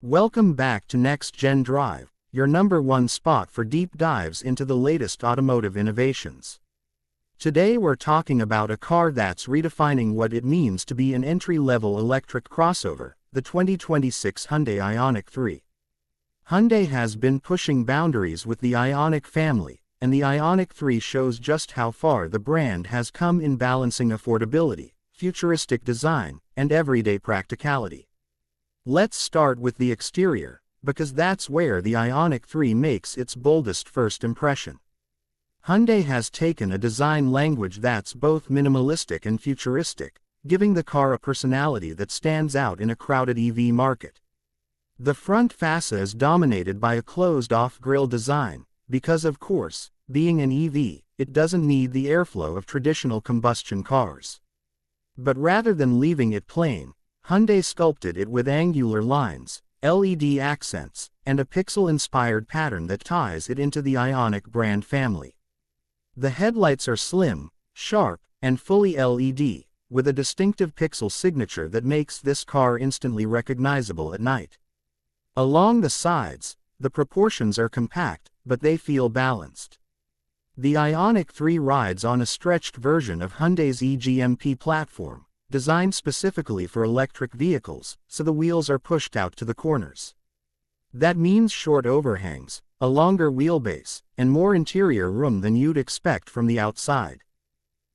Welcome back to Next Gen Drive, your #1 spot for deep dives into the latest automotive innovations. Today we're talking about a car that's redefining what it means to be an entry-level electric crossover, the 2026 Hyundai Ioniq 3. Hyundai has been pushing boundaries with the Ioniq family, and the Ioniq 3 shows just how far the brand has come in balancing affordability, futuristic design, and everyday practicality. Let's start with the exterior, because that's where the Ioniq 3 makes its boldest first impression. Hyundai has taken a design language that's both minimalistic and futuristic, giving the car a personality that stands out in a crowded EV market. The front fascia is dominated by a closed-off grille design, because of course, being an EV, it doesn't need the airflow of traditional combustion cars. But rather than leaving it plain, Hyundai sculpted it with angular lines, LED accents, and a pixel-inspired pattern that ties it into the Ioniq brand family. The headlights are slim, sharp, and fully LED, with a distinctive pixel signature that makes this car instantly recognizable at night. Along the sides, the proportions are compact, but they feel balanced. The Ioniq 3 rides on a stretched version of Hyundai's eGMP platform, designed specifically for electric vehicles, so the wheels are pushed out to the corners. That means short overhangs, a longer wheelbase, and more interior room than you'd expect from the outside.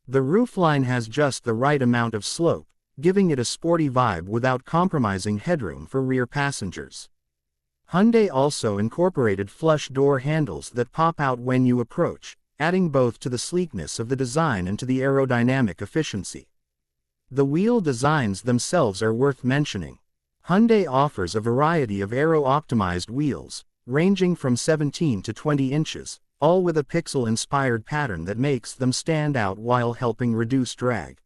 The roofline has just the right amount of slope, giving it a sporty vibe without compromising headroom for rear passengers. Hyundai also incorporated flush door handles that pop out when you approach, adding both to the sleekness of the design and to the aerodynamic efficiency. The wheel designs themselves are worth mentioning. Hyundai offers a variety of aero-optimized wheels, ranging from 17 to 20 inches, all with a pixel-inspired pattern that makes them stand out while helping reduce drag.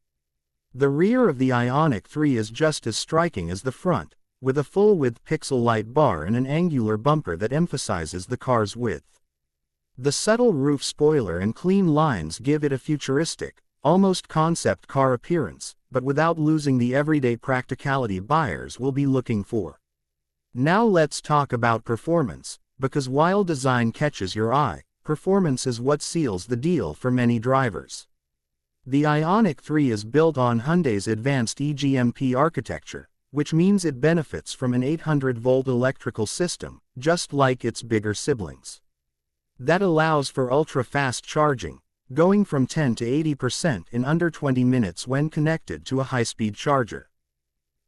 The rear of the Ioniq 3 is just as striking as the front, with a full-width pixel light bar and an angular bumper that emphasizes the car's width. The subtle roof spoiler and clean lines give it a futuristic, almost concept car appearance, but without losing the everyday practicality buyers will be looking for. Now let's talk about performance, because while design catches your eye, performance is what seals the deal for many drivers. The Ioniq 3 is built on Hyundai's advanced eGMP architecture, which means it benefits from an 800-volt electrical system, just like its bigger siblings. That allows for ultra-fast charging, going from 10 to 80% in under 20 minutes when connected to a high-speed charger.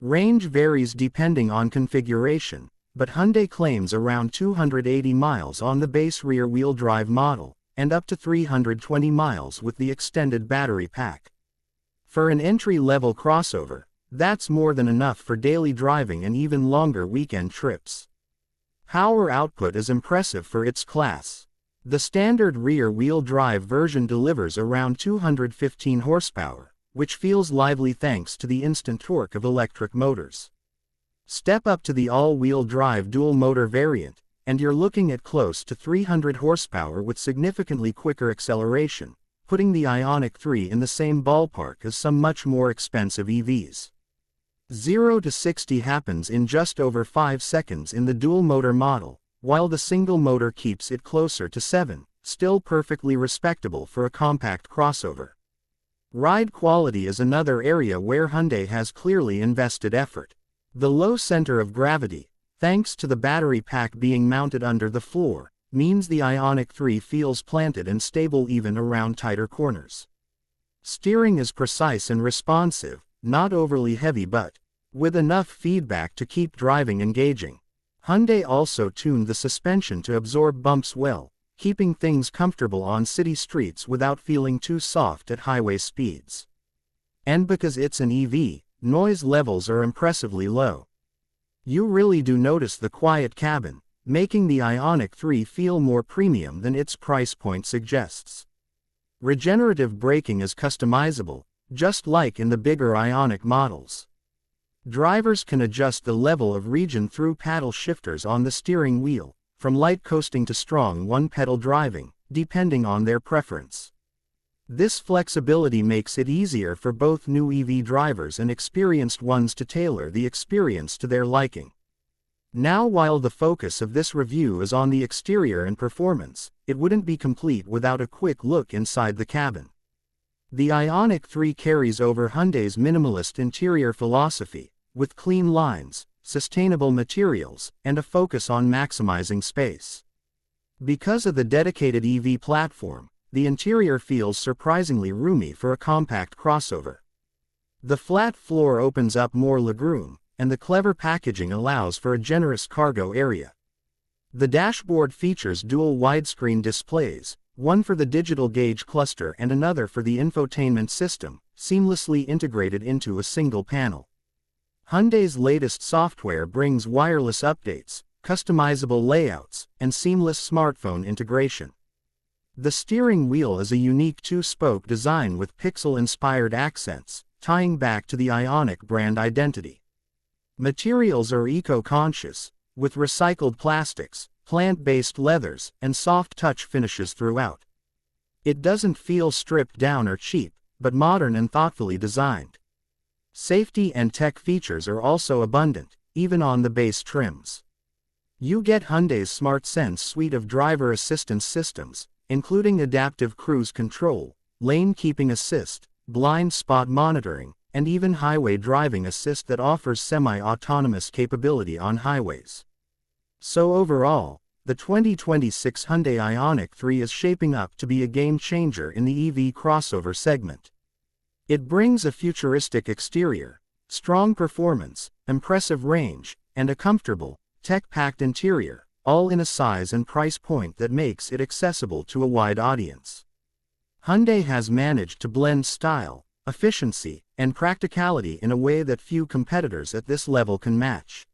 Range varies depending on configuration, but Hyundai claims around 280 miles on the base rear-wheel drive model, and up to 320 miles with the extended battery pack. For an entry-level crossover, that's more than enough for daily driving and even longer weekend trips. Power output is impressive for its class. The standard rear-wheel drive version delivers around 215 horsepower, which feels lively thanks to the instant torque of electric motors. Step up to the all-wheel drive dual-motor variant, and you're looking at close to 300 horsepower with significantly quicker acceleration, putting the Ioniq 3 in the same ballpark as some much more expensive EVs. 0 to 60 happens in just over 5 seconds in the dual-motor model, while the single motor keeps it closer to 7, still perfectly respectable for a compact crossover. Ride quality is another area where Hyundai has clearly invested effort. The low center of gravity, thanks to the battery pack being mounted under the floor, means the Ioniq 3 feels planted and stable even around tighter corners. Steering is precise and responsive, not overly heavy but with enough feedback to keep driving engaging. Hyundai also tuned the suspension to absorb bumps well, keeping things comfortable on city streets without feeling too soft at highway speeds. And because it's an EV, noise levels are impressively low. You really do notice the quiet cabin, making the Ioniq 3 feel more premium than its price point suggests. Regenerative braking is customizable, just like in the bigger Ioniq models. Drivers can adjust the level of regen through paddle shifters on the steering wheel, from light coasting to strong one-pedal driving, depending on their preference. This flexibility makes it easier for both new EV drivers and experienced ones to tailor the experience to their liking. Now, while the focus of this review is on the exterior and performance, it wouldn't be complete without a quick look inside the cabin. The Ioniq 3 carries over Hyundai's minimalist interior philosophy, with clean lines, sustainable materials, and a focus on maximizing space. Because of the dedicated EV platform, the interior feels surprisingly roomy for a compact crossover. The flat floor opens up more legroom, and the clever packaging allows for a generous cargo area. The dashboard features dual widescreen displays, one for the digital gauge cluster and another for the infotainment system, seamlessly integrated into a single panel. Hyundai's latest software brings wireless updates, customizable layouts, and seamless smartphone integration. The steering wheel is a unique two-spoke design with pixel-inspired accents, tying back to the Ioniq brand identity. Materials are eco-conscious, with recycled plastics, plant-based leathers, and soft touch finishes throughout. It doesn't feel stripped down or cheap, but modern and thoughtfully designed. Safety and tech features are also abundant, even on the base trims. You get Hyundai's SmartSense suite of driver assistance systems, including adaptive cruise control, lane keeping assist, blind spot monitoring, and even highway driving assist that offers semi-autonomous capability on highways. So overall, the 2026 Hyundai Ioniq 3 is shaping up to be a game-changer in the EV crossover segment. It brings a futuristic exterior, strong performance, impressive range, and a comfortable, tech-packed interior, all in a size and price point that makes it accessible to a wide audience. Hyundai has managed to blend style, efficiency, and practicality in a way that few competitors at this level can match.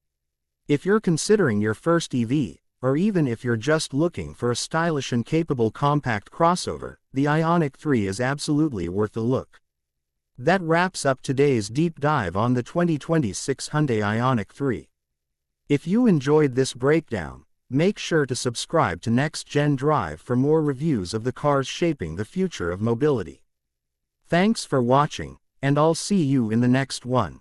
If you're considering your first EV, or even if you're just looking for a stylish and capable compact crossover, the Ioniq 3 is absolutely worth a look. That wraps up today's deep dive on the 2026 Hyundai Ioniq 3. If you enjoyed this breakdown, make sure to subscribe to Next Gen Drive for more reviews of the cars shaping the future of mobility. Thanks for watching, and I'll see you in the next one.